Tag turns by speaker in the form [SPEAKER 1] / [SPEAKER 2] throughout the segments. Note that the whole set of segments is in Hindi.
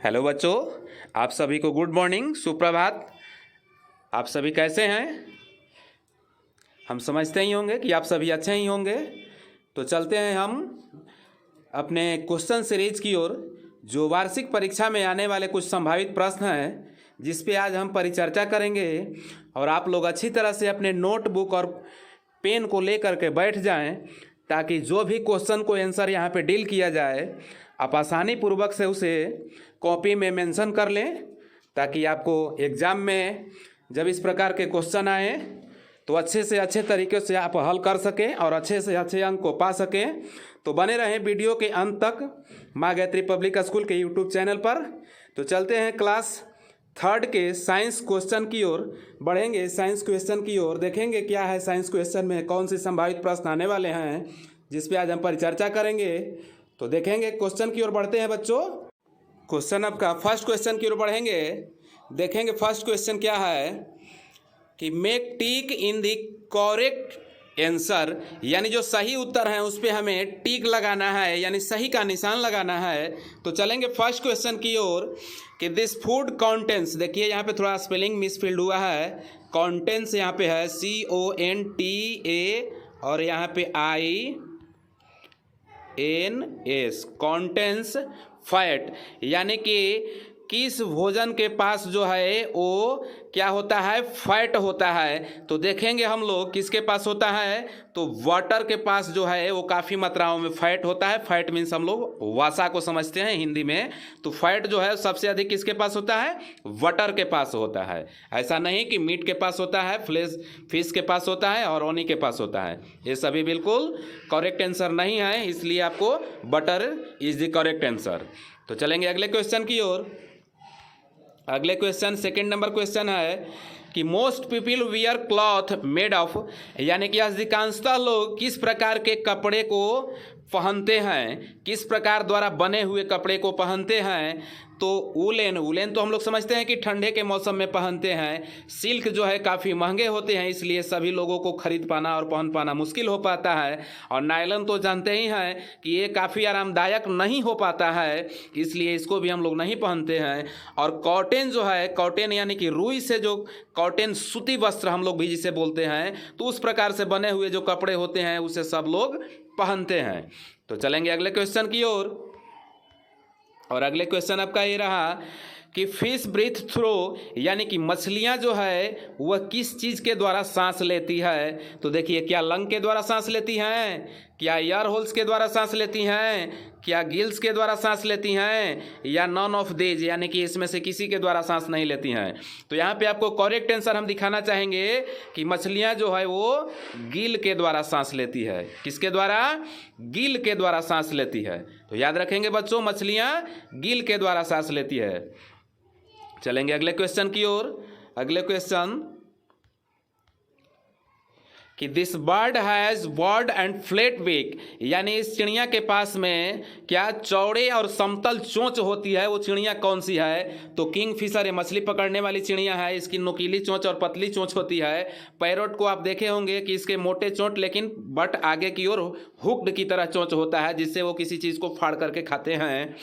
[SPEAKER 1] हेलो बच्चों, आप सभी को गुड मॉर्निंग, सुप्रभात। आप सभी कैसे हैं? हम समझते ही होंगे कि आप सभी अच्छे ही होंगे। तो चलते हैं हम अपने क्वेश्चन सीरीज की ओर, जो वार्षिक परीक्षा में आने वाले कुछ संभावित प्रश्न हैं, जिस पे आज हम परिचर्चा करेंगे। और आप लोग अच्छी तरह से अपने नोटबुक और पेन को लेकर के बैठ जाएं, ताकि जो भी क्वेश्चन को आंसर यहाँ पे डील किया जाए, आप आसानी पूर्वक से उसे कॉपी में मेंशन कर लें, ताकि आपको एग्ज़ाम में जब इस प्रकार के क्वेश्चन आए तो अच्छे से अच्छे तरीके से आप हल कर सकें और अच्छे से अच्छे अंक को पा सकें। तो बने रहें वीडियो के अंत तक माँ गायत्री पब्लिक स्कूल के यूट्यूब चैनल पर। तो चलते हैं क्लास थर्ड के साइंस क्वेश्चन की ओर बढ़ेंगे। साइंस क्वेश्चन की ओर देखेंगे क्या है साइंस क्वेश्चन में, कौन से संभावित प्रश्न आने वाले हैं, जिस पे आज हम परिचर्चा करेंगे। तो देखेंगे क्वेश्चन की ओर बढ़ते हैं बच्चों। क्वेश्चन आपका फर्स्ट क्वेश्चन की ओर बढ़ेंगे। देखेंगे फर्स्ट क्वेश्चन क्या है कि make tick in the correct answer, यानी जो सही उत्तर है उस पर हमें टिक लगाना है, यानी सही का निशान लगाना है। तो चलेंगे फर्स्ट क्वेश्चन की ओर कि दिस फूड कंटेंट्स, देखिए यहाँ पे थोड़ा स्पेलिंग मिसफिल्ड हुआ है। कंटेंट्स यहाँ पे है CONTA और यहाँ पे INS, कंटेंट्स फैट, यानी कि किस भोजन के पास जो है वो क्या होता है, फैट होता है। तो देखेंगे हम लोग किसके पास होता है, तो वाटर के पास जो है वो काफ़ी मात्राओं में फैट होता है। फैट मीन्स हम लोग वसा को समझते हैं हिंदी में। तो फैट जो है सबसे अधिक किसके पास होता है, वाटर के पास होता है। ऐसा नहीं कि मीट के पास होता है, फिश के पास होता है और ओनी के पास होता है। ये सभी बिल्कुल करेक्ट आंसर नहीं है, इसलिए आपको butter is the correct answer. तो चलेंगे अगले क्वेश्चन की ओर। अगले क्वेश्चन सेकंड नंबर क्वेश्चन है कि most people wear cloth made of, यानी कि अधिकांशतः लोग किस प्रकार के कपड़े को पहनते हैं, किस प्रकार द्वारा बने हुए कपड़े को पहनते हैं। तो वुलेन तो हम लोग समझते हैं कि ठंडे के मौसम में पहनते हैं। सिल्क जो है काफ़ी महंगे होते हैं, इसलिए सभी लोगों को खरीद पाना और पहन पाना मुश्किल हो पाता है। और नायलॉन तो जानते ही हैं कि ये काफ़ी आरामदायक नहीं हो पाता है, इसलिए इसको भी हम लोग नहीं पहनते हैं। और कॉटन जो है, कॉटन यानी कि रुई से जो कॉटन सूती वस्त्र हम लोग भी जिसे बोलते हैं, तो उस प्रकार से बने हुए जो कपड़े होते हैं उसे सब लोग पहनते हैं। तो चलेंगे अगले क्वेश्चन की ओर। और अगले क्वेश्चन आपका ये रहा कि फिश ब्रीथ थ्रू, यानी कि मछलियां जो है वह किस चीज़ के द्वारा सांस लेती है। तो देखिए, क्या लंग के द्वारा सांस लेती हैं, क्या एयर होल्स के द्वारा सांस लेती हैं, क्या गिल्स के द्वारा सांस लेती हैं, या नॉन ऑफ दीज, यानी कि इसमें से किसी के द्वारा सांस नहीं लेती हैं। तो यहाँ पे आपको करेक्ट आंसर हम दिखाना चाहेंगे कि मछलियाँ जो है वो गिल के द्वारा सांस लेती है। किसके द्वारा, गिल के द्वारा सांस लेती है। तो याद रखेंगे बच्चों, मछलियाँ गिल के द्वारा सांस लेती है। चलेंगे अगले क्वेश्चन की ओर। अगले क्वेश्चन कि this bird has bird and flat beak, यानी इस चिड़िया के पास में क्या चौड़े और समतल चोंच होती है, वो चिड़िया कौन सी है। तो किंग फिशर, ये मछली पकड़ने वाली चिड़िया है, इसकी नुकीली चोंच और पतली चोंच होती है। पैरोट को आप देखे होंगे कि इसके मोटे चोंच लेकिन बट आगे की ओर हुक्ड की तरह चोंच होता है, जिससे वो किसी चीज़ को फाड़ करके खाते हैं।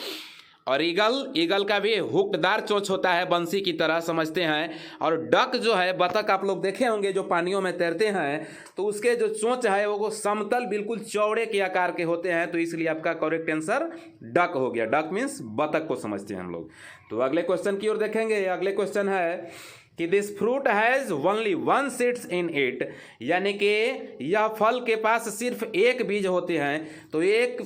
[SPEAKER 1] और ईगल का भी हुकदार चोंच होता है, बंसी की तरह समझते हैं। और डक जो है, बतख आप लोग देखे होंगे जो पानियों में तैरते हैं, तो उसके जो चोंच है वो समतल बिल्कुल चौड़े के आकार के होते हैं। तो इसलिए आपका करेक्ट आंसर डक हो गया। डक मीन्स बतख को समझते हैं हम लोग। तो अगले क्वेश्चन की ओर देखेंगे। अगले क्वेश्चन है कि this fruit has only one seeds in it, यानी कि यह फल के पास सिर्फ एक बीज होते हैं। तो एक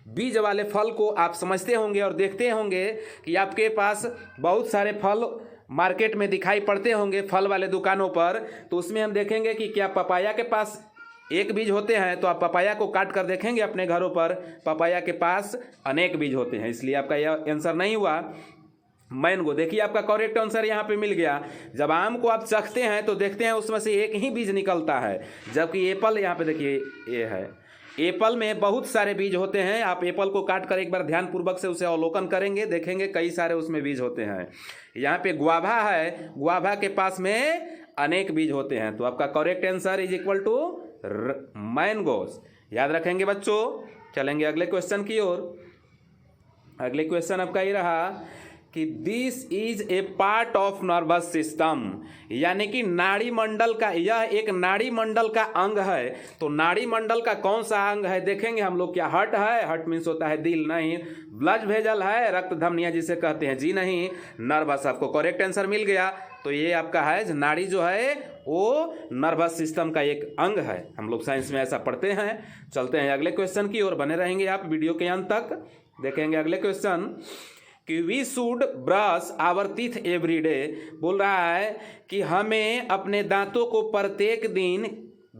[SPEAKER 1] बीज वाले फल को आप समझते होंगे और देखते होंगे कि आपके पास बहुत सारे फल मार्केट में दिखाई पड़ते होंगे फल वाले दुकानों पर। तो उसमें हम देखेंगे कि क्या पपाया के पास एक बीज होते हैं। तो आप पपाया को काट कर देखेंगे अपने घरों पर, पपाया के पास अनेक बीज होते हैं, इसलिए आपका यह आंसर नहीं हुआ। मैंगो, देखिए आपका करेक्ट आंसर यहाँ पे मिल गया। जब आम को आप चखते हैं तो देखते हैं उसमें से एक ही बीज निकलता है, जबकि एप्पल, यहाँ पे देखिए ये है, एप्पल में बहुत सारे बीज होते हैं। आप एप्पल को काट कर एक बार ध्यानपूर्वक से उसे अवलोकन करेंगे, देखेंगे कई सारे उसमें बीज होते हैं। यहाँ पे गुआवा है, गुआवा के पास में अनेक बीज होते हैं। तो आपका correct answer is equal to mangoes. याद रखेंगे बच्चों। चलेंगे अगले क्वेश्चन की ओर। अगले क्वेश्चन आपका ये रहा कि this is a part of nervous system, यानी कि नाड़ी मंडल का, यह एक नाड़ी मंडल का अंग है। तो नाड़ी मंडल का कौन सा अंग है देखेंगे हम लोग। क्या हार्ट है? हार्ट मीन्स होता है दिल, नहीं। ब्लड वेसल है, रक्त धमनियाँ जिसे कहते हैं, जी नहीं। नर्वस, आपको करेक्ट आंसर मिल गया। तो ये आपका है नाड़ी जो है वो नर्वस सिस्टम का एक अंग है, हम लोग साइंस में ऐसा पढ़ते हैं। चलते हैं अगले क्वेश्चन की ओर, बने रहेंगे आप वीडियो के अंत तक। देखेंगे अगले क्वेश्चन कि we should brush our teeth every day. बोल रहा है कि हमें अपने दांतों को प्रत्येक दिन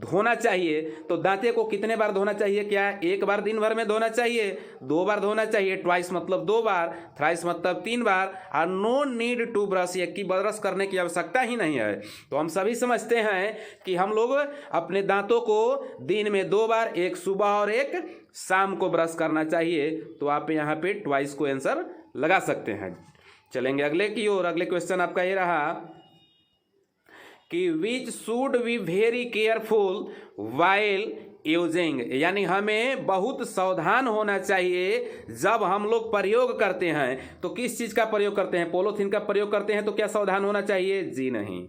[SPEAKER 1] धोना चाहिए। तो दांते को कितने बार धोना चाहिए? क्या एक बार दिन भर में धोना चाहिए? 2 बार धोना चाहिए। ट्वाइस मतलब 2 बार, थ्राइस मतलब 3 बार। और नो नीड टू ब्रश, एक की ब्रश करने की आवश्यकता ही नहीं है। तो हम सभी समझते हैं कि हम लोग अपने दांतों को दिन में 2 बार, एक सुबह और एक शाम को ब्रश करना चाहिए। तो आप यहाँ पे ट्वाइस को आंसर लगा सकते हैं। चलेंगे अगले की ओर। अगले क्वेश्चन आपका ये रहा कि which should be very careful while using, यानी हमें बहुत सावधान होना चाहिए जब हम लोग प्रयोग करते हैं। तो किस चीज़ का प्रयोग करते हैं? पॉलीथीन का प्रयोग करते हैं तो क्या सावधान होना चाहिए? जी नहीं।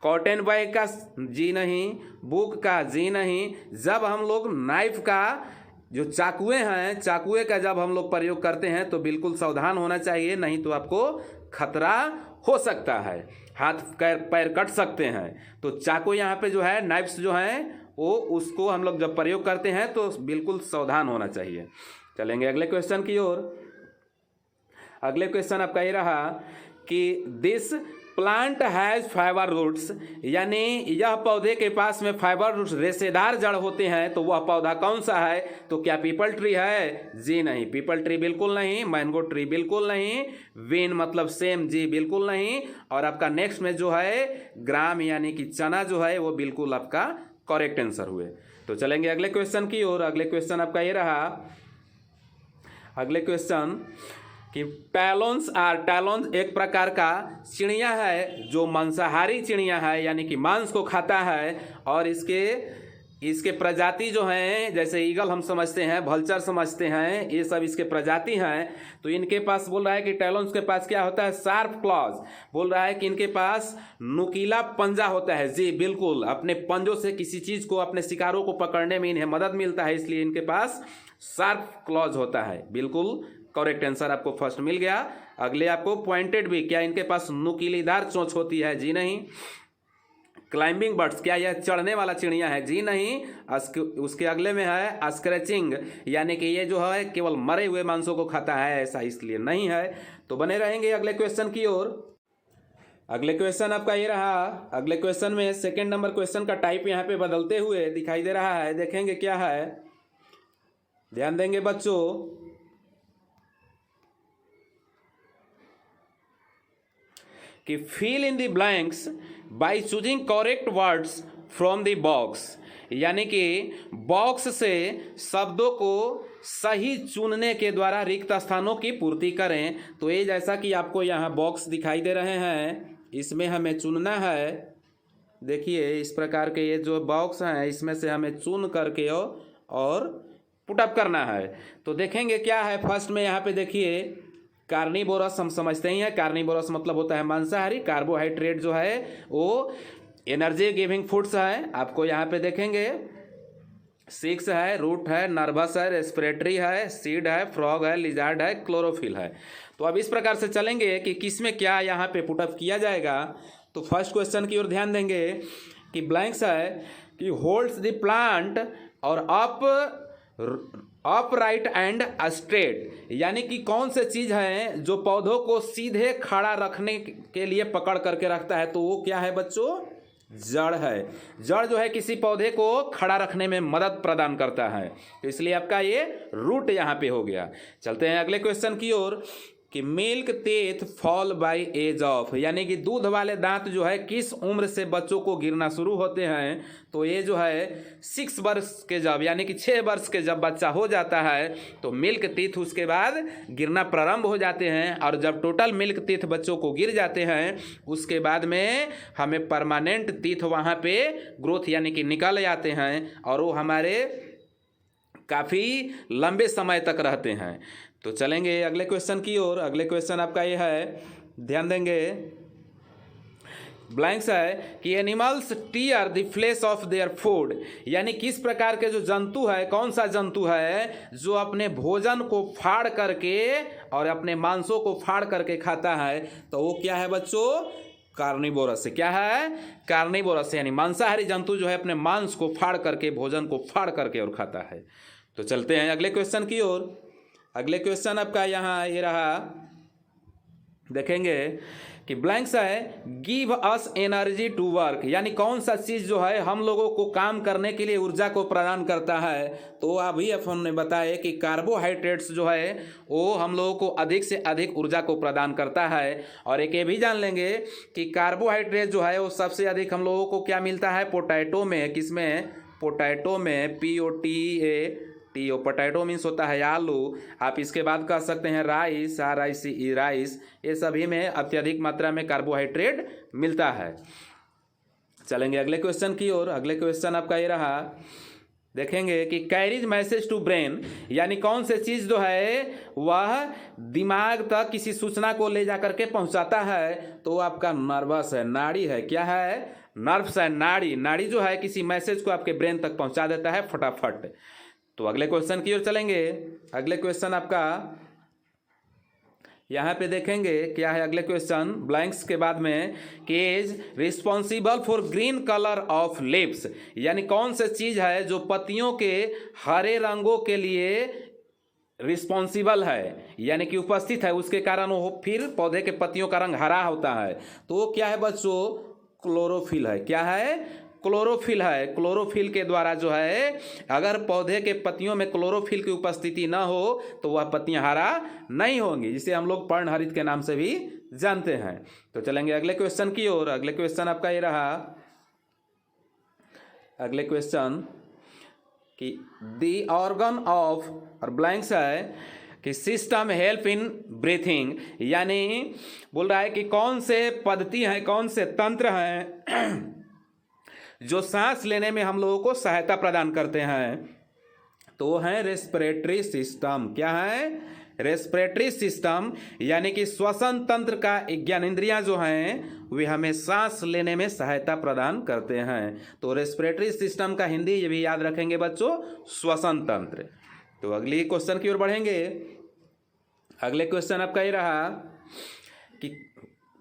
[SPEAKER 1] कॉटन बैग का? जी नहीं। बुक का? जी नहीं। जब हम लोग नाइफ का, जो चाकुए हैं, चाकुए का जब हम लोग प्रयोग करते हैं तो बिल्कुल सावधान होना चाहिए, नहीं तो आपको खतरा हो सकता है, हाथ पैर कट सकते हैं। तो चाकू यहाँ पे जो है, नाइफ्स जो हैं वो, उसको हम लोग जब प्रयोग करते हैं तो बिल्कुल सावधान होना चाहिए। चलेंगे अगले क्वेश्चन की ओर। अगले क्वेश्चन आपका ये रहा कि this plant has fibre roots, यानी यह पौधे के पास में फाइबर रूट्स, रेशेदार जड़ होते हैं। तो वह पौधा कौन सा है? तो क्या पीपल ट्री है? जी नहीं। पीपल ट्री बिल्कुल नहीं। मैंगो ट्री बिल्कुल नहीं। वेन मतलब सेम, जी बिल्कुल नहीं। और आपका नेक्स्ट में जो है ग्राम यानी कि चना जो है वो बिल्कुल आपका करेक्ट आंसर हुए। तो चलेंगे अगले क्वेश्चन की ओर। अगले क्वेश्चन आपका ये रहा, अगले क्वेश्चन कि टैलोन्स आर, टैलोन्स एक प्रकार का चिड़िया है जो मांसाहारी चिड़िया है, यानी कि मांस को खाता है। और इसके प्रजाति जो हैं, जैसे ईगल हम समझते हैं, भल्चर समझते हैं, ये सब इसके प्रजाति हैं। तो इनके पास बोल रहा है कि टैलोन्स के पास क्या होता है? Sharp clause. बोल रहा है कि इनके पास नुकीला पंजा होता है। जी बिल्कुल, अपने पंजों से किसी चीज़ को, अपने शिकारों को पकड़ने में इन्हें मदद मिलता है, इसलिए इनके पास शार्प क्लॉज होता है। बिल्कुल करेक्ट आंसर आपको फर्स्ट मिल गया। अगले आपको पॉइंटेड भी, क्या इनके पास नुकीलीदार चोंच होती है? जी नहीं। क्लाइंबिंग बर्ड्स, क्या यह चढ़ने वाला चिड़िया है? जी नहीं। उसके अगले में है स्क्रैचिंग, यानी कि ये जो है केवल मरे हुए मांसों को खाता है, ऐसा इसलिए नहीं है। तो बने रहेंगे अगले क्वेश्चन की ओर। अगले क्वेश्चन आपका ये रहा। अगले क्वेश्चन में सेकेंड नंबर क्वेश्चन का टाइप यहाँ पे बदलते हुए दिखाई दे रहा है। देखेंगे क्या है, ध्यान देंगे बच्चों। कि fill in the blanks by choosing correct words from the box, यानी कि बॉक्स से शब्दों को सही चुनने के द्वारा रिक्त स्थानों की पूर्ति करें। तो ये जैसा कि आपको यहाँ बॉक्स दिखाई दे रहे हैं, इसमें हमें चुनना है। देखिए इस प्रकार के ये जो बॉक्स हैं, इसमें से हमें चुन करके और पुटअप करना है। तो देखेंगे क्या है। फर्स्ट में यहाँ पे देखिए कार्निवोरस, हम समझते ही हैं कार्निवोरस मतलब होता है मांसाहारी। कार्बोहाइड्रेट जो है वो एनर्जी गिविंग फूड्स है। आपको यहाँ पे देखेंगे 6 है, रूट है, नर्वस है, रेस्पिरेटरी है, सीड है, फ्रॉग है, लिजार्ड है, क्लोरोफिल है। तो अब इस प्रकार से चलेंगे कि किस में क्या यहाँ पे पुटअप किया जाएगा। तो फर्स्ट क्वेश्चन की ओर ध्यान देंगे कि ब्लैंक्स है कि होल्ड्स द प्लांट और अपराइट एंड स्ट्रेट, यानी कि कौन से चीज़ है जो पौधों को सीधे खड़ा रखने के लिए पकड़ करके रखता है। तो वो क्या है बच्चों? जड़ है। जड़ जो है किसी पौधे को खड़ा रखने में मदद प्रदान करता है, तो इसलिए आपका ये रूट यहाँ पे हो गया। चलते हैं अगले क्वेश्चन की ओर कि milk teeth fall by age of, यानी कि दूध वाले दांत जो है किस उम्र से बच्चों को गिरना शुरू होते हैं। तो ये जो है 6 वर्ष के जब, यानी कि 6 वर्ष के जब बच्चा हो जाता है तो मिल्क टीथ उसके बाद गिरना प्रारंभ हो जाते हैं। और जब टोटल मिल्क टीथ बच्चों को गिर जाते हैं उसके बाद में हमें परमानेंट टीथ वहाँ पे ग्रोथ यानी कि निकल जाते हैं और वो हमारे काफ़ी लंबे समय तक रहते हैं। तो चलेंगे अगले क्वेश्चन की ओर। अगले क्वेश्चन आपका ये है, ध्यान देंगे, ब्लैंक्स है कि animals tear the flesh of their food, यानी किस प्रकार के जो जंतु है, कौन सा जंतु है जो अपने भोजन को फाड़ करके और अपने मांसों को फाड़ करके खाता है, तो वो क्या है बच्चों, कार्निवोरस से। क्या है, कार्निवोरस, यानी मांसाहारी जंतु जो है अपने मांस को फाड़ करके, भोजन को फाड़ करके और खाता है। तो चलते हैं अगले क्वेश्चन की ओर। अगले क्वेश्चन आपका यहाँ ये रहा, देखेंगे कि ब्लैंक्स है give us energy to work, यानी कौन सा चीज़ जो है हम लोगों को काम करने के लिए ऊर्जा को प्रदान करता है। तो अभी हमने बताया कि कार्बोहाइड्रेट्स जो है वो हम लोगों को अधिक से अधिक ऊर्जा को प्रदान करता है। और एक ये भी जान लेंगे कि कार्बोहाइड्रेट जो है वो सबसे अधिक हम लोगों को क्या मिलता है, पोटैटो में। किसमें, पोटैटो में, POTATO, पोटैटो मीन्स होता है आलू। आप इसके बाद कह सकते हैं राइस, राइस, ये सभी में अत्यधिक मात्रा में कार्बोहाइड्रेट मिलता है। चलेंगे अगले क्वेश्चन की ओर। अगले क्वेश्चन आपका ये रहा, देखेंगे कि कैरीज मैसेज टू ब्रेन, यानी कौन से चीज़ जो है वह दिमाग तक किसी सूचना को ले जा करके पहुंचाता है, तो वो आपका नर्वस है, नाड़ी है। क्या है, नर्व्स है, नाड़ी जो है किसी मैसेज को आपके ब्रेन तक पहुंचा देता है फटाफट। तो अगले क्वेश्चन की ओर चलेंगे। अगले क्वेश्चन आपका यहाँ पे देखेंगे क्या है अगले क्वेश्चन, ब्लैंक्स के बाद में, कि is responsible for green colour of leaves, यानी कौन सी चीज़ है जो पत्तियों के हरे रंगों के लिए रिस्पॉन्सिबल है, यानी कि उपस्थित है, उसके कारण वो फिर पौधे के पत्तियों का रंग हरा होता है। तो वो क्या है बच्चों, क्लोरोफिल है। क्या है, क्लोरोफिल है। क्लोरोफिल के द्वारा जो है, अगर पौधे के पत्तियों में क्लोरोफिल की उपस्थिति न हो तो वह पत्तियां हरा नहीं होंगी, जिसे हम लोग पर्णहरित के नाम से भी जानते हैं। तो चलेंगे अगले क्वेश्चन की ओर। अगले क्वेश्चन आपका ये रहा, अगले क्वेश्चन कि द ऑर्गन ऑफ, और ब्लैंक्स है कि सिस्टम हेल्प इन ब्रीथिंग, यानी बोल रहा है कि कौन से पद्धति हैं, कौन से तंत्र हैं जो सांस लेने में हम लोगों को सहायता प्रदान करते हैं। तो वो है रेस्पिरेटरी सिस्टम। क्या है, रेस्पिरेटरी सिस्टम, यानी कि श्वसन तंत्र का ज्ञानेंद्रियां जो हैं वे हमें सांस लेने में सहायता प्रदान करते हैं। तो रेस्पिरेटरी सिस्टम का हिंदी ये भी याद रखेंगे बच्चों, श्वसन तंत्र। तो अगली क्वेश्चन की ओर बढ़ेंगे। अगले क्वेश्चन आपका ये रहा कि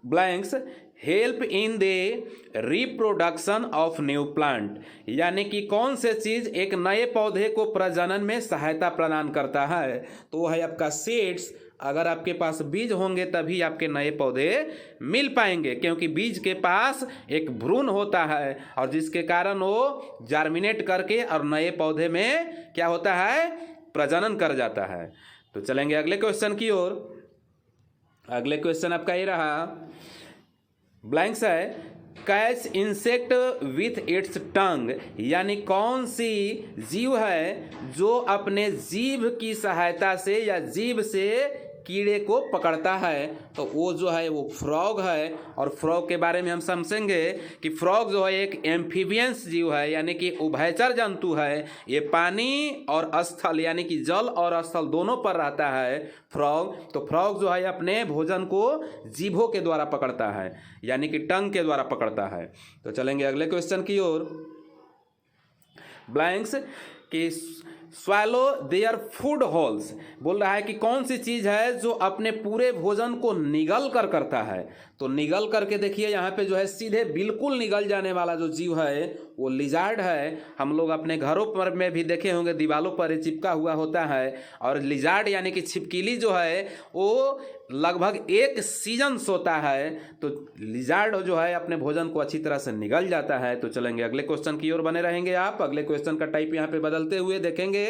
[SPEAKER 1] blanks help in the reproduction of new plant, यानी कि कौन से चीज़ एक नए पौधे को प्रजनन में सहायता प्रदान करता है। तो वह है आपका सीड्स। अगर आपके पास बीज होंगे तभी आपके नए पौधे मिल पाएंगे, क्योंकि बीज के पास एक भ्रूण होता है और जिसके कारण वो जार्मिनेट करके और नए पौधे में क्या होता है, प्रजनन कर जाता है। तो चलेंगे अगले क्वेश्चन की ओर। अगले क्वेश्चन आपका ये रहा, ब्लैंक्स है कैच इंसेक्ट विथ इट्स टंग, यानी कौन सी जीव है जो अपने जीभ की सहायता से या जीभ से कीड़े को पकड़ता है। तो वो जो है वो फ्रॉग है। और फ्रॉग के बारे में हम समझेंगे कि फ्रॉग जो है एक एम्फीबियंस जीव है, यानी कि उभयचर जंतु है। ये पानी और स्थल, यानी कि जल और स्थल दोनों पर रहता है फ्रॉग। तो फ्रॉग जो है अपने भोजन को जीभों के द्वारा पकड़ता है, यानी कि टंग के द्वारा पकड़ता है। तो चलेंगे अगले क्वेश्चन की ओर। ब्लैंक्स कि स्वैलो देयर फूड होल्स, बोल रहा है कि कौन सी चीज़ है जो अपने पूरे भोजन को निगल कर करता है। तो निगल करके देखिए यहाँ पे जो है सीधे बिल्कुल निगल जाने वाला जो जीव है वो लिजार्ड है। हम लोग अपने घरों पर में भी देखे होंगे, दीवारों पर चिपका हुआ होता है। और लिजार्ड यानी कि छिपकली जो है वो लगभग 1 सीजन सोता है। तो लिजार्ड जो है अपने भोजन को अच्छी तरह से निगल जाता है। तो चलेंगे अगले क्वेश्चन की ओर बने रहेंगे आप। अगले क्वेश्चन का टाइप यहाँ पे बदलते हुए देखेंगे।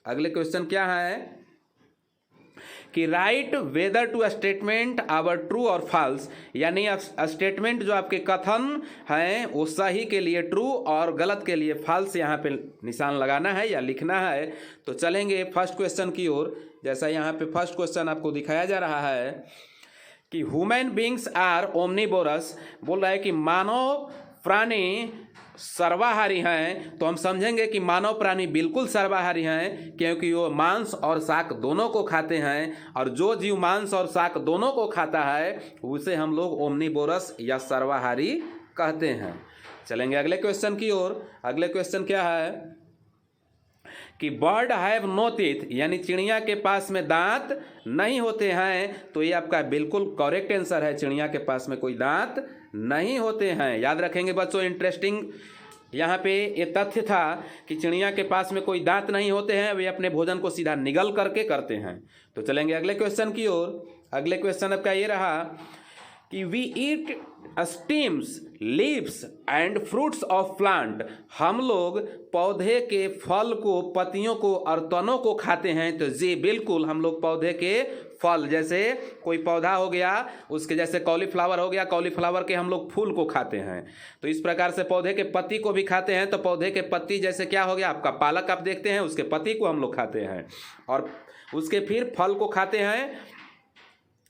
[SPEAKER 1] अगले क्वेश्चन क्या है कि write whether two statement are true और फॉल्स, यानी स्टेटमेंट जो आपके कथन हैं वो सही के लिए ट्रू और गलत के लिए फॉल्स यहाँ पे निशान लगाना है या लिखना है। तो चलेंगे फर्स्ट क्वेश्चन की ओर। जैसा यहाँ पे फर्स्ट क्वेश्चन आपको दिखाया जा रहा है कि ह्यूमन बींग्स आर ओमनीवोरस, बोल रहा है कि मानव प्राणी सर्वाहारी हैं तो हम समझेंगे कि मानव प्राणी बिल्कुल सर्वाहारी हैं, क्योंकि वो मांस और शाक दोनों को खाते हैं। और जो जीव मांस और शाक दोनों को खाता है उसे हम लोग ओमनीवोरस या सर्वाहारी कहते हैं। चलेंगे अगले क्वेश्चन की ओर। अगले क्वेश्चन क्या है कि बर्ड हैव नो टीथ, यानी चिड़िया के पास में दांत नहीं होते हैं। तो ये आपका बिल्कुल करेक्ट आंसर है, चिड़िया के पास में कोई दांत नहीं होते हैं। याद रखेंगे बच्चों, इंटरेस्टिंग यहाँ पे ये तथ्य था कि चिड़िया के पास में कोई दांत नहीं होते हैं, वे अपने भोजन को सीधा निगल करके करते हैं। तो चलेंगे अगले क्वेश्चन की ओर। अगले क्वेश्चन आपका ये रहा कि we eat stems, leaves and fruits of plant, हम लोग पौधे के फल को, पत्तियों को और तनों को खाते हैं। तो जी बिल्कुल, हम लोग पौधे के फल, जैसे कोई पौधा हो गया उसके जैसे कॉलीफ्लावर हो गया, कॉलीफ्लावर के हम लोग फूल को खाते हैं। तो इस प्रकार से पौधे के पत्ती को भी खाते हैं। तो पौधे के पत्ती जैसे क्या हो गया आपका पालक, आप देखते हैं उसके पत्ती को हम लोग खाते हैं, और उसके फिर फल को खाते हैं,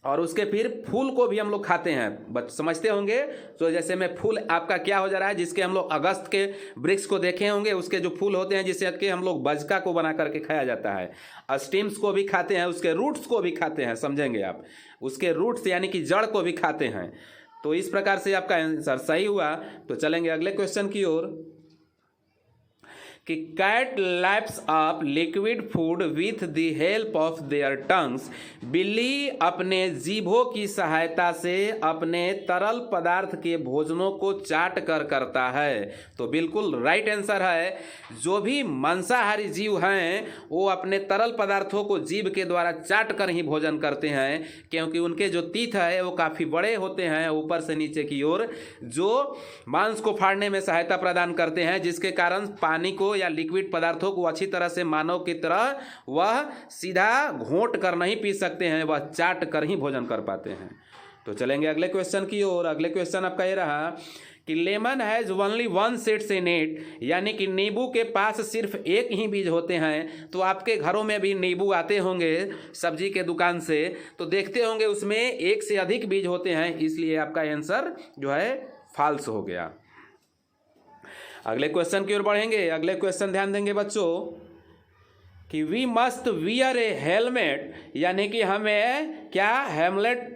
[SPEAKER 1] और उसके फिर फूल को भी हम लोग खाते हैं। बट समझते होंगे, तो जैसे में फूल आपका क्या हो जा रहा है, जिसके हम लोग अगस्त के वृक्ष को देखे होंगे, उसके जो फूल होते हैं जिससे कि हम लोग बजका को बना करके खाया जाता है। स्टेम्स को भी खाते हैं, उसके रूट्स को भी खाते हैं, समझेंगे आप, उसके रूट्स यानी कि जड़ को भी खाते हैं। तो इस प्रकार से आपका आंसर सही हुआ। तो चलेंगे अगले क्वेश्चन की ओर कि cat laps up liquid food with the help of their tongues, बिल्ली अपने जीभों की सहायता से अपने तरल पदार्थ के भोजनों को चाट कर करता है। तो बिल्कुल राइट आंसर है, जो भी मांसाहारी जीव हैं वो अपने तरल पदार्थों को जीभ के द्वारा चाट कर ही भोजन करते हैं, क्योंकि उनके जो तीत है वो काफ़ी बड़े होते हैं ऊपर से नीचे की ओर, जो मांस को फाड़ने में सहायता प्रदान करते हैं, जिसके कारण पानी को या लिक्विड पदार्थों को अच्छी तरह से मानव की तरह वह सीधा घोंट कर नहीं पी सकते हैं, वह चाट कर ही भोजन कर पाते हैं। तो चलेंगे अगले क्वेश्चन की ओर। अगले क्वेश्चन आपका ये रहा कि lemon has only one seeds in it, यानी कि नींबू के पास सिर्फ एक ही बीज होते हैं। तो आपके घरों में भी नींबू आते होंगे सब्जी के दुकान से, तो देखते होंगे उसमें एक से अधिक बीज होते हैं, इसलिए आपका आंसर जो है फॉल्स हो गया। अगले क्वेश्चन की ओर बढ़ेंगे। अगले क्वेश्चन ध्यान देंगे बच्चों कि we must wear a helmet, यानी कि हमें क्या हेलमेट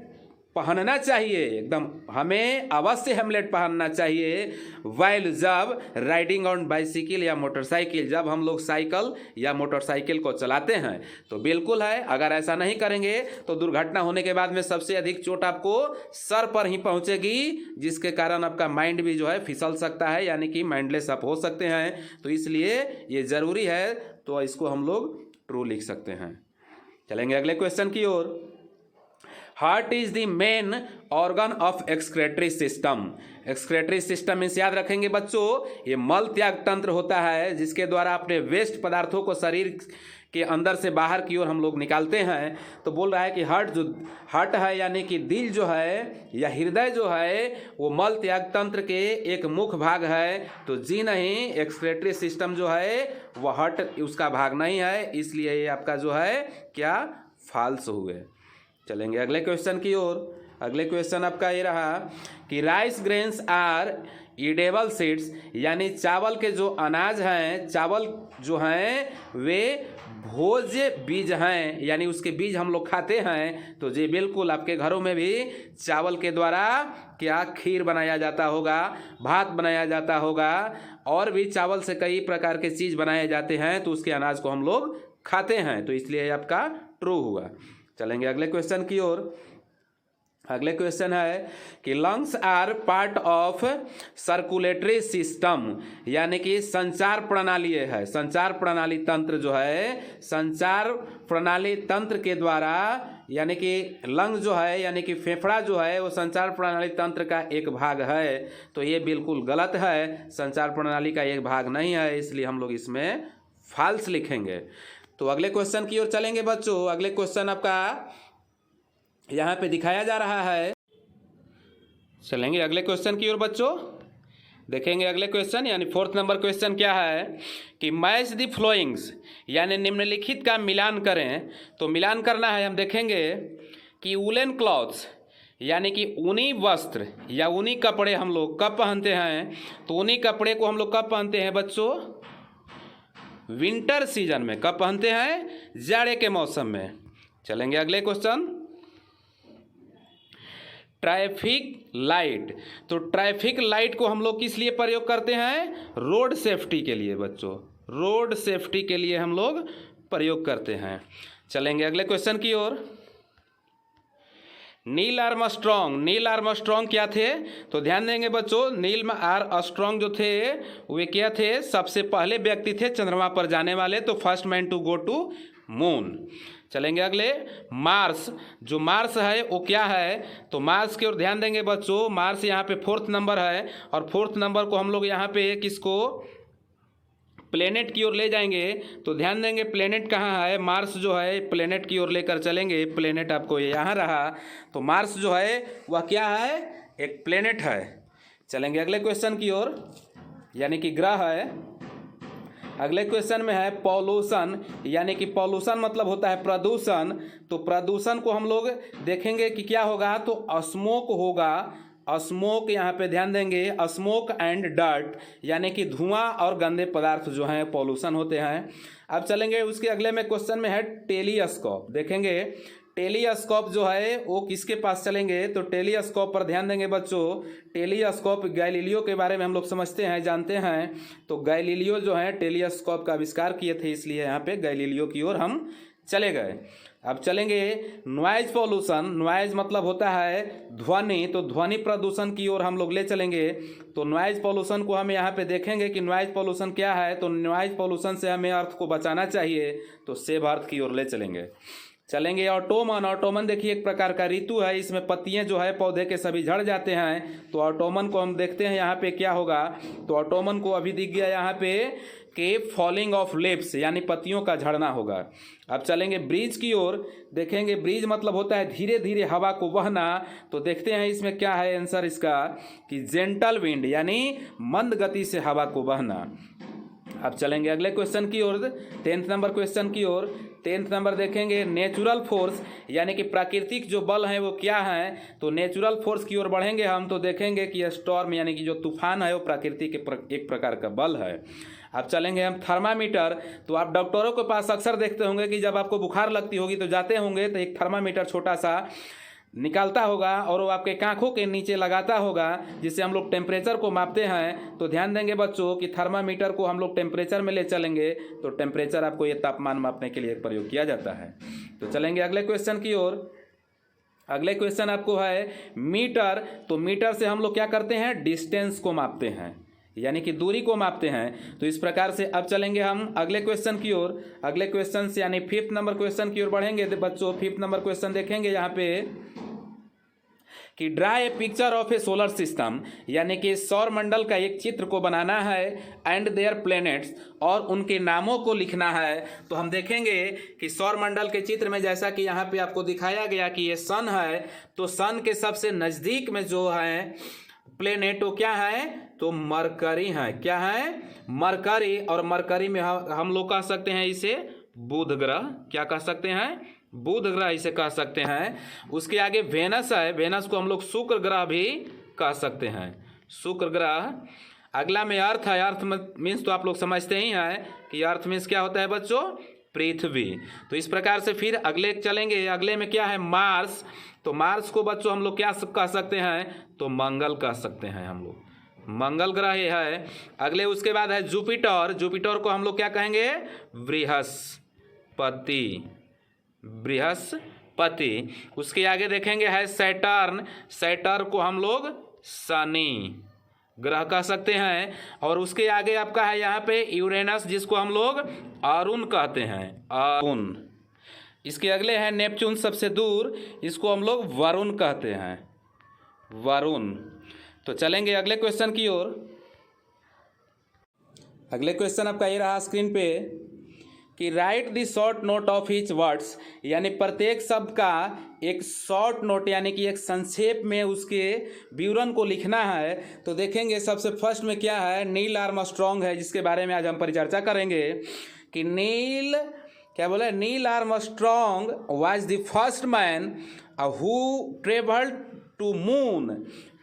[SPEAKER 1] पहनना चाहिए, एकदम हमें अवश्य हेलमेट पहनना चाहिए वाइल जब राइडिंग ऑन बाइसिकल या मोटरसाइकिल, जब हम लोग साइकिल या मोटरसाइकिल को चलाते हैं। तो बिल्कुल है, अगर ऐसा नहीं करेंगे तो दुर्घटना होने के बाद में सबसे अधिक चोट आपको सर पर ही पहुंचेगी, जिसके कारण आपका माइंड भी जो है फिसल सकता है, यानी कि माइंडलेस आप हो सकते हैं। तो इसलिए ये ज़रूरी है, तो इसको हम लोग ट्रू लिख सकते हैं। चलेंगे अगले क्वेश्चन की ओर। Heart is the main organ of excretory system. Excretory system means याद रखेंगे बच्चों, ये मल त्याग तंत्र होता है, जिसके द्वारा अपने वेस्ट पदार्थों को शरीर के अंदर से बाहर की ओर हम लोग निकालते हैं। तो बोल रहा है कि हार्ट है यानी कि दिल जो है या हृदय जो है वो मल त्याग तंत्र के एक मुख्य भाग है। तो जी नहीं, एक्सक्रेटरी सिस्टम जो है वो हार्ट उसका भाग नहीं है, इसलिए ये आपका जो है क्या फॉल्स हुए। चलेंगे अगले क्वेश्चन की ओर। अगले क्वेश्चन आपका ये रहा कि rice grains are edible seeds, यानी चावल के जो अनाज हैं, चावल जो हैं वे भोज्य बीज हैं, यानी उसके बीज हम लोग खाते हैं। तो जी बिल्कुल, आपके घरों में भी चावल के द्वारा क्या खीर बनाया जाता होगा, भात बनाया जाता होगा, और भी चावल से कई प्रकार के चीज़ बनाए जाते हैं, तो उसके अनाज को हम लोग खाते हैं। तो इसलिए आपका ट्रू हुआ। चलेंगे अगले क्वेश्चन की ओर। अगले क्वेश्चन है कि lungs are part of circulatory system, यानी कि संचार प्रणाली है। संचार प्रणाली तंत्र जो है, संचार प्रणाली तंत्र के द्वारा, यानी कि लंग जो है यानी कि फेफड़ा जो है वो संचार प्रणाली तंत्र का एक भाग है। तो ये बिल्कुल गलत है, संचार प्रणाली का एक भाग नहीं है, इसलिए हम लोग इसमें फॉल्स लिखेंगे। तो अगले क्वेश्चन की ओर चलेंगे बच्चों। अगले क्वेश्चन आपका यहाँ पे दिखाया जा रहा है। चलेंगे अगले क्वेश्चन की ओर बच्चों, देखेंगे अगले क्वेश्चन, यानी 4th नंबर क्वेश्चन क्या है कि मैच द फ्लोइंग्स, यानी निम्नलिखित का मिलान करें। तो मिलान करना है, हम देखेंगे कि वुलन क्लॉथ्स, यानी कि ऊनी वस्त्र या ऊनी कपड़े हम लोग कब पहनते हैं? तो ऊनी कपड़े को हम लोग कब पहनते हैं बच्चों? विंटर सीजन में। कब पहनते हैं? जाड़े के मौसम में। चलेंगे अगले क्वेश्चन। Traffic light. तो ट्रैफिक लाइट को हम लोग किस लिए प्रयोग करते हैं? रोड सेफ्टी के लिए बच्चों, रोड सेफ्टी के लिए हम लोग प्रयोग करते हैं। चलेंगे अगले क्वेश्चन की ओर। Neil Armstrong. नील आर्मस्ट्रॉन्ग क्या थे? तो ध्यान देंगे बच्चों, नील आर्मस्ट्रॉन्ग जो थे वे क्या थे? सबसे पहले व्यक्ति थे चंद्रमा पर जाने वाले, तो first man to go to moon. चलेंगे अगले। मार्स। जो मार्स है वो क्या है? तो मार्स की ओर ध्यान देंगे बच्चों, मार्स यहाँ पे 4th नंबर है, और 4th नंबर को हम लोग यहाँ पे किसको? प्लेनेट की ओर ले जाएंगे। तो ध्यान देंगे प्लेनेट कहाँ है? मार्स जो है प्लेनेट की ओर लेकर चलेंगे। प्लेनेट आपको यहाँ रहा, तो मार्स जो है वह क्या है? एक प्लेनेट है। चलेंगे अगले क्वेश्चन की ओर, यानी कि ग्रह है। अगले क्वेश्चन में है पॉल्यूशन, यानी कि पॉल्यूशन मतलब होता है प्रदूषण। तो प्रदूषण को हम लोग देखेंगे कि क्या होगा? तो स्मोक होगा। स्मोक, यहाँ पे ध्यान देंगे, स्मोक एंड डर्ट, यानी कि धुआं और गंदे पदार्थ जो हैं पॉल्यूशन होते हैं। अब चलेंगे उसके अगले में क्वेश्चन में है टेलीस्कोप। देखेंगे टेलीस्कोप जो है वो किसके पास चलेंगे? तो टेलीस्कोप पर ध्यान देंगे बच्चों। टेलीस्कोप गैलीलियो के बारे में हम लोग समझते हैं, जानते हैं। तो गैलीलियो जो है टेलीस्कोप का आविष्कार किए थे, इसलिए यहाँ पे गैलीलियो की ओर हम चले गए। अब चलेंगे नॉइज पॉल्यूशन। नॉइज मतलब होता है ध्वनि, तो ध्वनि प्रदूषण की ओर हम लोग ले चलेंगे। तो नॉइज पॉल्यूशन को हम यहाँ पे देखेंगे कि नॉइज पॉल्यूशन क्या है। तो नॉइज पॉल्यूशन से हमें अर्थ को बचाना चाहिए, तो सेव अर्थ की ओर ले चलेंगे। चलेंगे ऑटोमन। ऑटोमन देखिए एक प्रकार का ऋतु है, इसमें पत्तियां जो है पौधे के सभी झड़ जाते हैं। तो ऑटोमन को हम देखते हैं यहाँ पे क्या होगा। तो ऑटोमन को अभी दिख गया यहाँ पे कि फॉलिंग ऑफ लीव्स, यानी पत्तियों का झड़ना होगा। अब चलेंगे ब्रीज की ओर। देखेंगे ब्रीज मतलब होता है धीरे धीरे हवा को बहना। तो देखते हैं इसमें क्या है आंसर इसका, कि जेंटल विंड, यानी मंद गति से हवा को बहना। अब चलेंगे अगले क्वेश्चन की ओर, 10th नंबर क्वेश्चन की ओर। 10th नंबर देखेंगे नेचुरल फोर्स, यानी कि प्राकृतिक जो बल हैं वो क्या हैं। तो नेचुरल फोर्स की ओर बढ़ेंगे हम, तो देखेंगे कि स्टॉर्म, यानी कि जो तूफान है वो प्रकृति के एक प्रकार का बल है। अब चलेंगे हम थर्मामीटर। तो आप डॉक्टरों के पास अक्सर देखते होंगे कि जब आपको बुखार लगती होगी तो जाते होंगे, तो एक थर्मामीटर छोटा सा निकालता होगा और वो आपके आँखों के नीचे लगाता होगा, जिससे हम लोग टेम्परेचर को मापते हैं। तो ध्यान देंगे बच्चों कि थर्मामीटर को हम लोग टेम्परेचर में ले चलेंगे, तो टेम्परेचर आपको ये तापमान मापने के लिए प्रयोग किया जाता है। तो चलेंगे अगले क्वेश्चन की ओर। अगले क्वेश्चन आपको है मीटर। तो मीटर से हम लोग क्या करते हैं? डिस्टेंस को मापते हैं, यानी कि दूरी को मापते हैं। तो इस प्रकार से अब चलेंगे हम अगले क्वेश्चन की ओर। अगले क्वेश्चन से यानी 5th नंबर क्वेश्चन की ओर बढ़ेंगे बच्चों। 5th नंबर क्वेश्चन देखेंगे यहाँ पे कि draw a picture of A solar system, यानी कि सौर मंडल का एक चित्र को बनाना है, एंड देयर प्लैनेट्स, और उनके नामों को लिखना है। तो हम देखेंगे कि सौर मंडल के चित्र में जैसा कि यहाँ पे आपको दिखाया गया कि ये सन है, तो सन के सबसे नज़दीक में जो है प्लेनेट वो क्या है? तो मरकरी है। क्या है? मरकरी। और मरकरी में हम लोग कह सकते हैं इसे बुध ग्रह। क्या कह सकते हैं? बुध ग्रह इसे कह सकते हैं। उसके आगे वेनस है, वेनस को हम लोग शुक्र ग्रह भी कह सकते हैं, शुक्र ग्रह। अगला में अर्थ है। अर्थ मीन्स तो आप लोग समझते ही हैं कि अर्थ मीन्स क्या होता है बच्चों? पृथ्वी। तो इस प्रकार से फिर अगले चलेंगे। अगले में क्या है? मार्स। तो मार्स को बच्चों हम लोग क्या कह सकते हैं? तो मंगल कह सकते हैं, हम लोग मंगल ग्रह है। अगले उसके बाद है जुपिटर। जुपिटर को हम लोग क्या कहेंगे? बृहस्पति, बृहस्पति। उसके आगे देखेंगे है सैटर्न। सैटर्न को हम लोग शनि ग्रह कह सकते हैं। और उसके आगे आपका है यहाँ पे यूरेनस, जिसको हम लोग अरुण कहते हैं, अरुण। इसके अगले हैं नेपच्यून, सबसे दूर, इसको हम लोग वरुण कहते हैं, वरुण। तो चलेंगे अगले क्वेश्चन की ओर। अगले क्वेश्चन आपका ये रहा स्क्रीन पे कि right the short note of each words, यानी प्रत्येक शब्द का एक शॉर्ट नोट, यानी कि एक संक्षेप में उसके विवरण को लिखना है। तो देखेंगे सबसे फर्स्ट में क्या है? नील आर्मस्ट्रॉन्ग है, जिसके बारे में आज हम परिचर्चा करेंगे कि नील क्या बोले? Neil Armstrong was the first man who travelled to moon,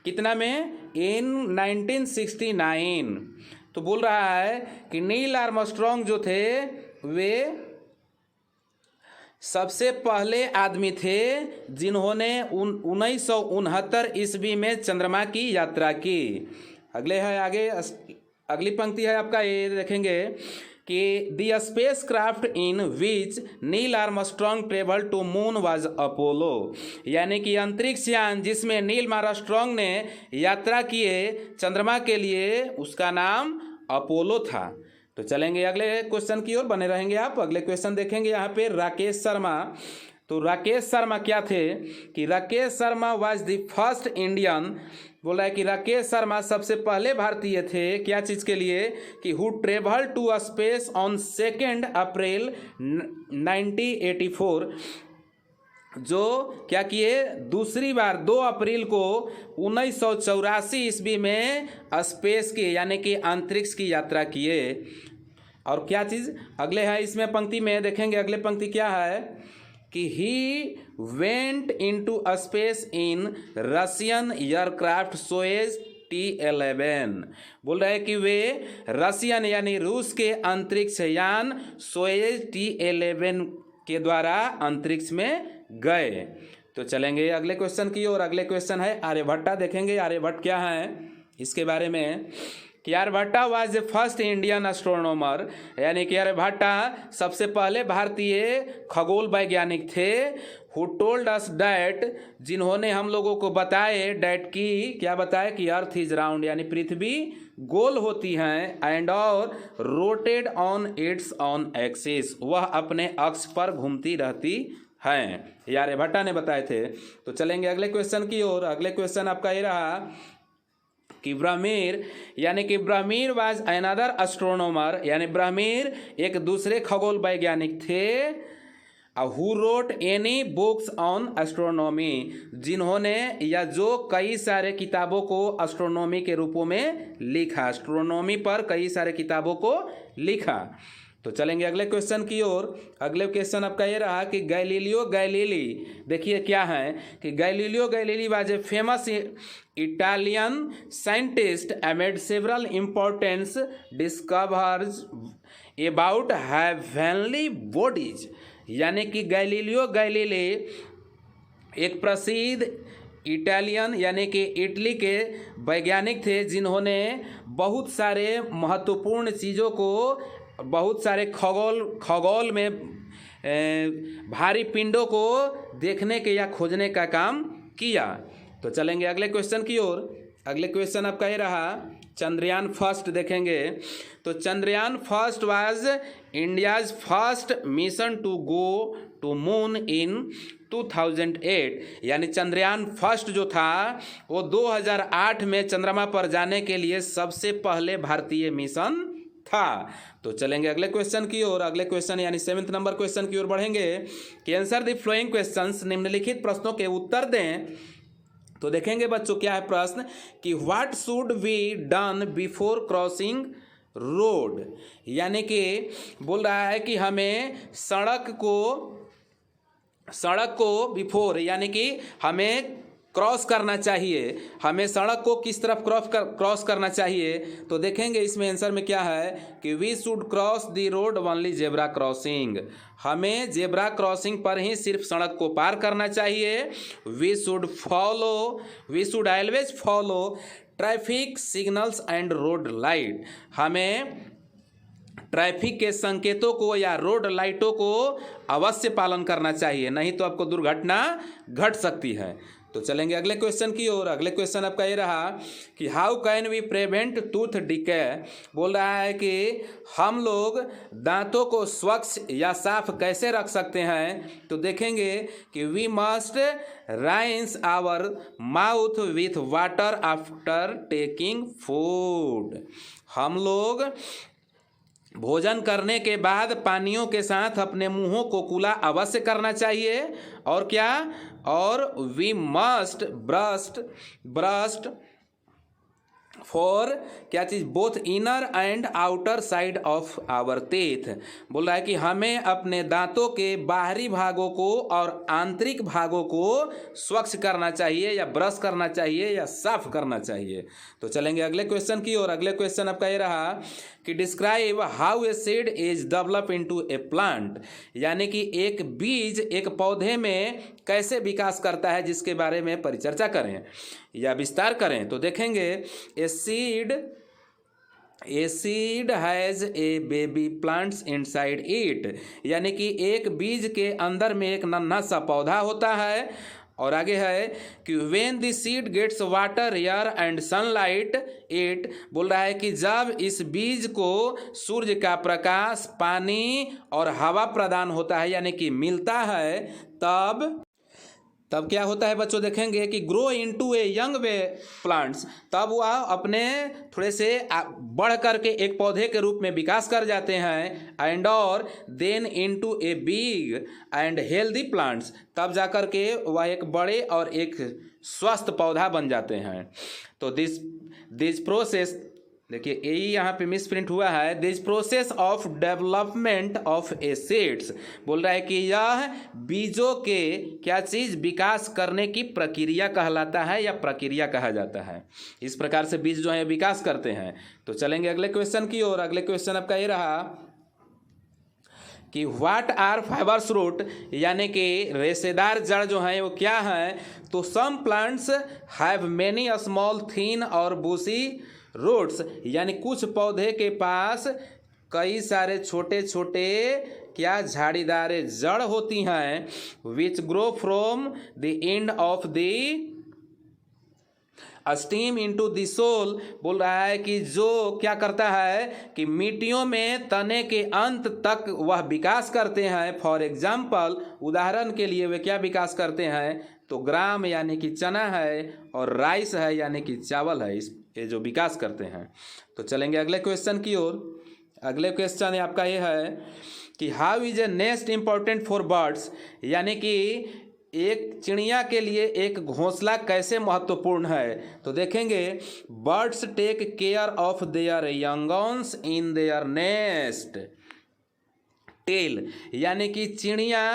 [SPEAKER 1] कितना में, इन 1969। तो बोल रहा है कि नील आर्मस्ट्रॉन्ग जो थे वे सबसे पहले आदमी थे जिन्होंने 1969 ईस्वी में चंद्रमा की यात्रा की। अगले है आगे, अगली पंक्ति है आपका, ये देखेंगे कि the space craft in which Neil Armstrong travel to moon was Apollo, यानी कि अंतरिक्ष यान जिसमें नील आर्मस्ट्रॉन्ग ने यात्रा किए चंद्रमा के लिए, उसका नाम अपोलो था। तो चलेंगे अगले क्वेश्चन की ओर, बने रहेंगे आप। अगले क्वेश्चन देखेंगे यहाँ पे राकेश शर्मा। तो राकेश शर्मा क्या थे कि Rakesh Sharma was the first Indian, बोला है कि राकेश शर्मा सबसे पहले भारतीय थे, क्या चीज़ के लिए, कि who travel to space on 2 April 1984, जो क्या किए, दूसरी बार 2 अप्रैल को 1984 ईस्वी में स्पेस की यानी कि अंतरिक्ष की यात्रा किए। और क्या चीज़ अगले है इसमें पंक्ति में, देखेंगे अगले पंक्ति क्या है कि he went into space in Russian aircraft Soyuz T-11, बोल रहे हैं कि वे रशियन यानी रूस के अंतरिक्ष यान सोएज T-11 के द्वारा अंतरिक्ष में गए। तो चलेंगे अगले क्वेश्चन की ओर। अगले क्वेश्चन है आर्यभट्टा। देखेंगे आर्यभट्ट क्या है इसके बारे में कि Aryabhata was the first Indian astronomer, यानी कि आर्यभट्टा सबसे पहले भारतीय खगोल वैज्ञानिक थे। हु टोल्ड अस डैट, जिन्होंने हम लोगों को बताए, डैट की क्या बताए कि अर्थ इज राउंड, यानी पृथ्वी गोल होती हैं, एंड और rotated on its own axis, वह अपने अक्ष पर घूमती रहती हैं, ये आर्यभट्टा ने बताए थे। तो चलेंगे अगले क्वेश्चन की ओर। अगले क्वेश्चन आपका ये रहा कि ब्राह्मीर, यानी कि ब्राह्मीर वाज अनदर एस्ट्रोनॉमर, यानी ब्राह्मीर एक दूसरे खगोल वैज्ञानिक थे। Who wrote any books on astronomy, जिन्होंने या जो कई सारे किताबों को एस्ट्रोनॉमी के रूपों में लिखा, एस्ट्रोनॉमी पर कई सारे किताबों को लिखा। तो चलेंगे अगले क्वेश्चन की ओर। अगले क्वेश्चन आपका ये रहा कि गैलीलियो गैलीली, देखिए क्या है कि Galileo Galilei was a famous Italian scientist made several importance discovers about heavenly bodies, यानी कि गैलीलियो गैलीली एक प्रसिद्ध इटालियन यानी कि इटली के वैज्ञानिक थे जिन्होंने बहुत सारे महत्वपूर्ण चीज़ों को, बहुत सारे खगोल में भारी पिंडों को देखने के या खोजने का काम किया। तो चलेंगे अगले क्वेश्चन की ओर। अगले क्वेश्चन आपका ये रहा चंद्रयान फर्स्ट। देखेंगे तो Chandrayaan first was India's first mission to go to moon in 2008, यानी चंद्रयान फर्स्ट जो था वो 2008 में चंद्रमा पर जाने के लिए सबसे पहले भारतीय मिशन था। तो चलेंगे अगले क्वेश्चन की ओर। अगले क्वेश्चन यानी 7th नंबर क्वेश्चन की ओर बढ़ेंगे कि आंसर द फ्लोइंग क्वेश्चंस, निम्नलिखित प्रश्नों के उत्तर दें। तो देखेंगे बच्चों क्या है प्रश्न कि what should be done before crossing road, यानी कि बोल रहा है कि हमें सड़क को बिफोर यानी कि हमें क्रॉस करना चाहिए, हमें सड़क को किस तरफ क्रॉस करना चाहिए। तो देखेंगे इसमें आंसर में क्या है कि we should cross the road only zebra crossing, हमें जेब्रा क्रॉसिंग पर ही सिर्फ सड़क को पार करना चाहिए। We should always follow traffic signals and road light, हमें ट्रैफिक के संकेतों को या रोड लाइटों को अवश्य पालन करना चाहिए, नहीं तो आपको दुर्घटना घट सकती है। तो चलेंगे अगले क्वेश्चन की ओर। अगले क्वेश्चन आपका ये रहा कि how can we prevent tooth decay, बोल रहा है कि हम लोग दांतों को स्वच्छ या साफ कैसे रख सकते हैं। तो देखेंगे कि we must rinse our mouth with water after taking food, हम लोग भोजन करने के बाद पानियों के साथ अपने मुंहों को कुला अवश्य करना चाहिए। और क्या, और वी मस्ट ब्रश फॉर क्या चीज़, both inner and outer side of our teeth. बोल रहा है कि हमें अपने दांतों के बाहरी भागों को और आंतरिक भागों को स्वच्छ करना चाहिए या ब्रश करना चाहिए या साफ करना चाहिए। तो चलेंगे अगले क्वेश्चन की ओर। अगले क्वेश्चन आपका ये रहा कि describe how a seed is develop into A plant, यानी कि एक बीज एक पौधे में कैसे विकास करता है, जिसके बारे में परिचर्चा करें या विस्तार करें। तो देखेंगे a seed has a baby plants inside it, यानी कि एक बीज के अंदर में एक नन्हा सा पौधा होता है। और आगे है कि when the seed gets water air and sunlight it, बोल रहा है कि जब इस बीज को सूर्य का प्रकाश, पानी और हवा प्रदान होता है यानी कि मिलता है, तब क्या होता है बच्चों, देखेंगे कि grow into a young way plants, तब वह अपने थोड़े से बढ़ करके एक पौधे के रूप में विकास कर जाते हैं। एंड और then into a big and healthy plants, तब जाकर के वह एक बड़े और एक स्वस्थ पौधा बन जाते हैं। तो दिस प्रोसेस, देखिए यही यहाँ पे मिस प्रिंट हुआ है, this process of development of A seeds, बोल रहा है कि यह बीजों के क्या चीज़ विकास करने की प्रक्रिया कहलाता है या प्रक्रिया कहा जाता है। इस प्रकार से बीज जो है विकास करते हैं। तो चलेंगे अगले क्वेश्चन की ओर। अगले क्वेश्चन आपका ये रहा कि व्हाट आर फाइबर्स रूट, यानी कि रेशेदार जड़ जो हैं वो क्या हैं। तो some plants have many small thin और बूसी रूट्स, यानी कुछ पौधे के पास कई सारे छोटे छोटे क्या झाड़ीदार जड़ होती हैं, which grow from the end of the stem into the soil, बोल रहा है कि जो क्या करता है कि मिट्टियों में तने के अंत तक वह विकास करते हैं। फॉर एग्जाम्पल, उदाहरण के लिए वे क्या विकास करते हैं, तो ग्राम यानी कि चना है और राइस है यानी कि चावल है, ये जो विकास करते हैं। तो चलेंगे अगले क्वेश्चन की ओर। अगले क्वेश्चन आपका ये है कि how is a nest important for birds, यानी कि एक चिड़िया के लिए एक घोंसला कैसे महत्वपूर्ण है। तो देखेंगे birds take care of their young ones in their nest tell, यानी कि चिड़िया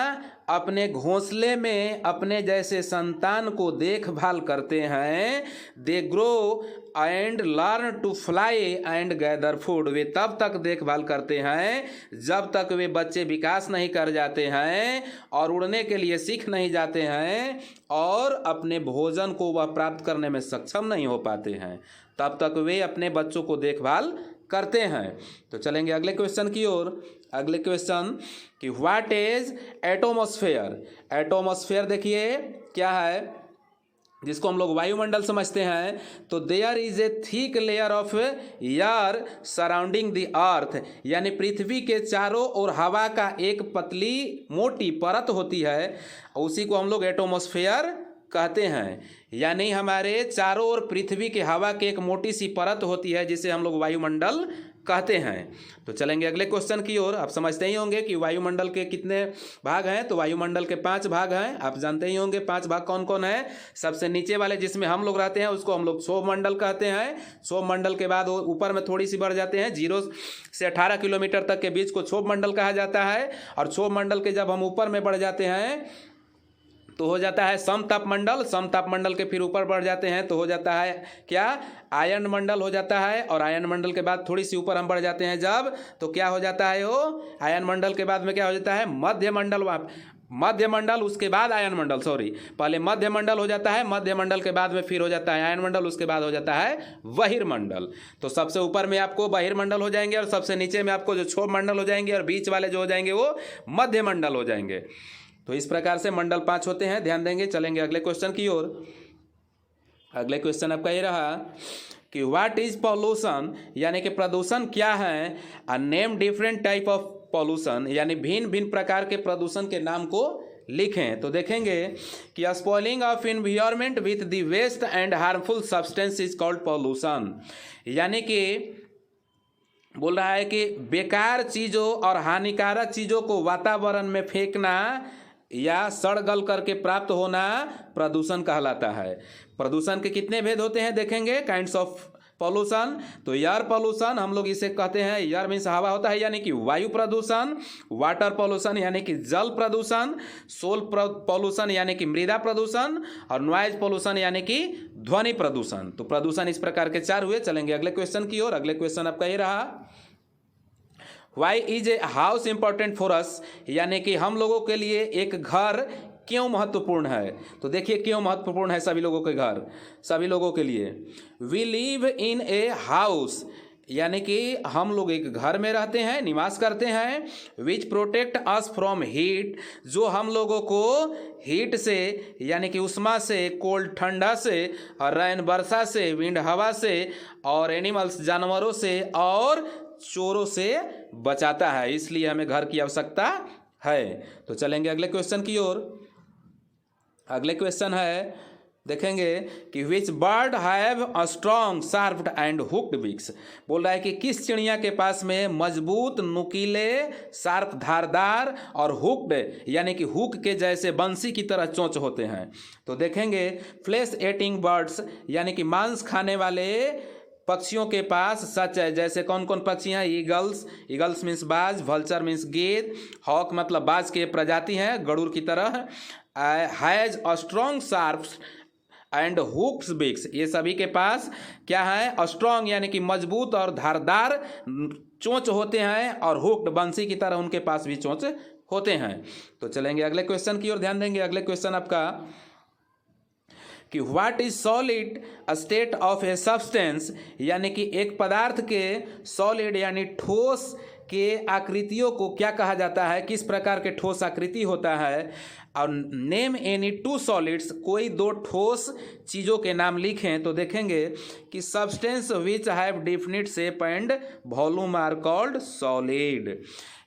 [SPEAKER 1] अपने घोंसले में अपने जैसे संतान को देखभाल करते हैं। They grow and learn to fly and gather food, वे तब तक देखभाल करते हैं जब तक वे बच्चे विकास नहीं कर जाते हैं और उड़ने के लिए सीख नहीं जाते हैं और अपने भोजन को वह प्राप्त करने में सक्षम नहीं हो पाते हैं, तब तक वे अपने बच्चों को देखभाल करते हैं। तो चलेंगे अगले क्वेश्चन की ओर। अगले क्वेश्चन कि व्हाट इज एटमॉस्फेयर। एटमॉस्फेयर देखिए क्या है, जिसको हम लोग वायुमंडल समझते हैं। तो there is a thick layer of air surrounding the earth, यानी पृथ्वी के चारों ओर हवा का एक पतली मोटी परत होती है, उसी को हम लोग एटमॉस्फेयर कहते हैं। यानी हमारे चारों ओर पृथ्वी की हवा की एक मोटी सी परत होती है जिसे हम लोग वायुमंडल कहते हैं। तो चलेंगे अगले क्वेश्चन की ओर। आप समझते ही होंगे कि वायुमंडल के कितने भाग हैं। तो वायुमंडल के 5 भाग हैं, आप जानते ही होंगे 5 भाग कौन कौन है। सबसे नीचे वाले जिसमें हम लोग रहते हैं उसको हम लोग क्षोभ मंडल कहते हैं। क्षोभ मंडल के बाद ऊपर में थोड़ी सी बढ़ जाते हैं, 0 से 18 किलोमीटर तक के बीच को क्षोभ मंडल कहा जाता है। और क्षोभ मंडल के जब हम ऊपर में बढ़ जाते हैं तो हो जाता है समताप मंडल। समताप मंडल के फिर ऊपर बढ़ जाते हैं तो हो जाता है क्या, आयन मंडल हो जाता है। और आयन मंडल के बाद थोड़ी सी ऊपर हम बढ़ जाते हैं जब, तो क्या हो जाता है वो, आयन मंडल के बाद में क्या हो जाता है, मध्य मंडल। मध्य मंडल उसके बाद आयन मंडल, सॉरी, पहले मध्य मंडल हो जाता है, मध्य मंडल के बाद में फिर हो जाता है आयन मंडल, उसके बाद हो जाता है बहिर्मंडल। तो सबसे ऊपर में आपको बहिर्मंडल हो जाएंगे और सबसे नीचे में आपको जो क्षोभ मंडल हो जाएंगे और बीच वाले जो हो जाएंगे वो मध्य मंडल हो जाएंगे। तो इस प्रकार से मंडल 5 होते हैं, ध्यान देंगे। चलेंगे अगले क्वेश्चन की ओर। अगले क्वेश्चन आपका ये रहा कि व्हाट इज पॉल्यूशन, यानी कि प्रदूषण क्या है। A name different type of pollution, यानी भिन्न भिन्न प्रकार के प्रदूषण के नाम को लिखें। तो देखेंगे कि spoiling of environment with the waste and harmful substance is called pollution, यानी कि बोल रहा है कि बेकार चीज़ों और हानिकारक चीज़ों को वातावरण में फेंकना या सड़ गल करके प्राप्त होना प्रदूषण कहलाता है। प्रदूषण के कितने भेद होते हैं देखेंगे, काइंड्स ऑफ पॉल्यूशन। तो एयर पॉल्यूशन हम लोग इसे कहते हैं, एयर मीन्स हवा होता है यानी कि वायु प्रदूषण, वाटर पॉल्यूशन यानी कि जल प्रदूषण, सोल पॉल्यूशन यानी कि मृदा प्रदूषण, और नॉइज पॉल्यूशन यानी कि ध्वनि प्रदूषण। तो प्रदूषण इस प्रकार के 4 हुए। चलेंगे अगले क्वेश्चन की ओर। अगले क्वेश्चन आपका ये रहा, why is a house important for us, यानी कि हम लोगों के लिए एक घर क्यों महत्वपूर्ण है। तो देखिए क्यों महत्वपूर्ण है सभी लोगों के घर, सभी लोगों के लिए। We live in a house, यानी कि हम लोग एक घर में रहते हैं, निवास करते हैं, विच प्रोटेक्ट अस फ्रॉम हीट, जो हम लोगों को हीट से यानी कि उष्मा से, कोल्ड ठंडा से, और रैन वर्षा से, विंड हवा से, और एनिमल्स जानवरों से, और चोरों से बचाता है। इसलिए हमें घर की आवश्यकता है। तो चलेंगे अगले क्वेश्चन की ओर। अगले क्वेश्चन है, देखेंगे कि which bird have a strong sharped and hooked beaks. बोल रहा है कि किस चिड़िया के पास में मजबूत, नुकीले, शार्प, धारदार, और हुक्ड यानी कि हुक के जैसे बंसी की तरह चोंच होते हैं। तो देखेंगे फ्लैश एटिंग बर्ड्स, यानी कि मांस खाने वाले पक्षियों के पास सच है। जैसे कौन कौन पक्षी हैं, ईगल्स, ईगल्स मीन्स बाज, वल्चर मीन्स गेंद, हॉक मतलब बाज के प्रजाति हैं गरुड़ की तरह, has a strong sharps and hooks beaks, ये सभी के पास क्या है, स्ट्रॉन्ग यानी कि मजबूत और धारदार चोंच होते हैं, और हुक्ड बंसी की तरह उनके पास भी चोंच होते हैं। तो चलेंगे अगले क्वेश्चन की ओर, ध्यान देंगे। अगले क्वेश्चन आपका कि what is solid state of a substance, यानी कि एक पदार्थ के सॉलिड यानी ठोस के आकृतियों को क्या कहा जाता है, किस प्रकार के ठोस आकृति होता है। और नेम एनी 2 सॉलिड्स, कोई 2 ठोस चीज़ों के नाम लिखें। तो देखेंगे कि substance which have definite shape and volume are called solid,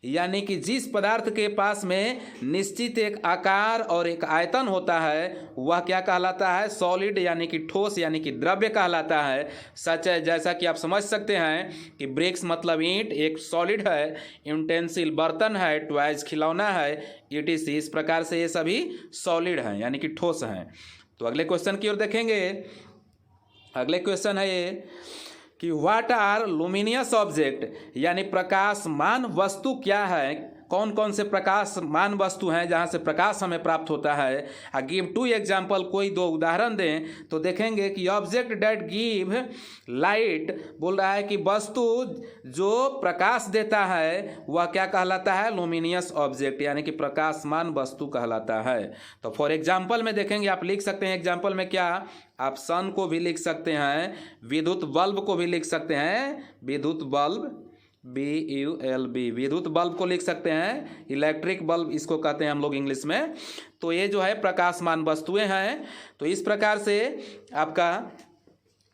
[SPEAKER 1] यानी कि जिस पदार्थ के पास में निश्चित एक आकार और एक आयतन होता है वह क्या कहलाता है, सॉलिड यानी कि ठोस यानी कि द्रव्य कहलाता है। सच है, जैसा कि आप समझ सकते हैं कि ब्रिक्स मतलब ईंट एक सॉलिड है, यूटेंसिल बर्तन है, टॉयज खिलौना है, ETC, इस प्रकार से ये सभी सॉलिड हैं यानी कि ठोस हैं। तो अगले क्वेश्चन की ओर देखेंगे। अगले क्वेश्चन है ये कि व्हाट आर लुमिनियस ऑब्जेक्ट, यानी प्रकाशमान वस्तु क्या है, कौन कौन से प्रकाशमान वस्तु हैं जहाँ से प्रकाश हमें प्राप्त होता है। गिव 2 एग्जाम्पल, कोई 2 उदाहरण दें। तो देखेंगे कि ऑब्जेक्ट डेट गिव लाइट, बोल रहा है कि वस्तु जो प्रकाश देता है वह क्या कहलाता है, लुमिनियस ऑब्जेक्ट यानी कि प्रकाशमान वस्तु कहलाता है। तो फॉर एग्जाम्पल में देखेंगे, आप लिख सकते हैं एग्जाम्पल में क्या, आप सन को भी लिख सकते हैं, विद्युत बल्ब को भी लिख सकते हैं, विद्युत बल्ब BULB, विद्युत बल्ब को लिख सकते हैं, इलेक्ट्रिक बल्ब इसको कहते हैं हम लोग इंग्लिश में। तो ये जो है प्रकाशमान वस्तुएं हैं। तो इस प्रकार से आपका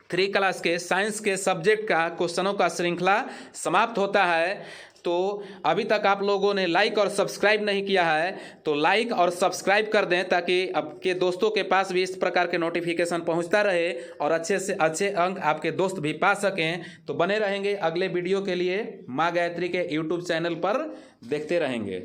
[SPEAKER 1] 3 क्लास के साइंस के सब्जेक्ट का क्वेश्चनों का श्रृंखला समाप्त होता है। तो अभी तक आप लोगों ने लाइक और सब्सक्राइब नहीं किया है तो लाइक और सब्सक्राइब कर दें, ताकि आपके दोस्तों के पास भी इस प्रकार के नोटिफिकेशन पहुंचता रहे और अच्छे से अच्छे अंक आपके दोस्त भी पा सकें। तो बने रहेंगे अगले वीडियो के लिए माँ गायत्री के यूट्यूब चैनल पर, देखते रहेंगे।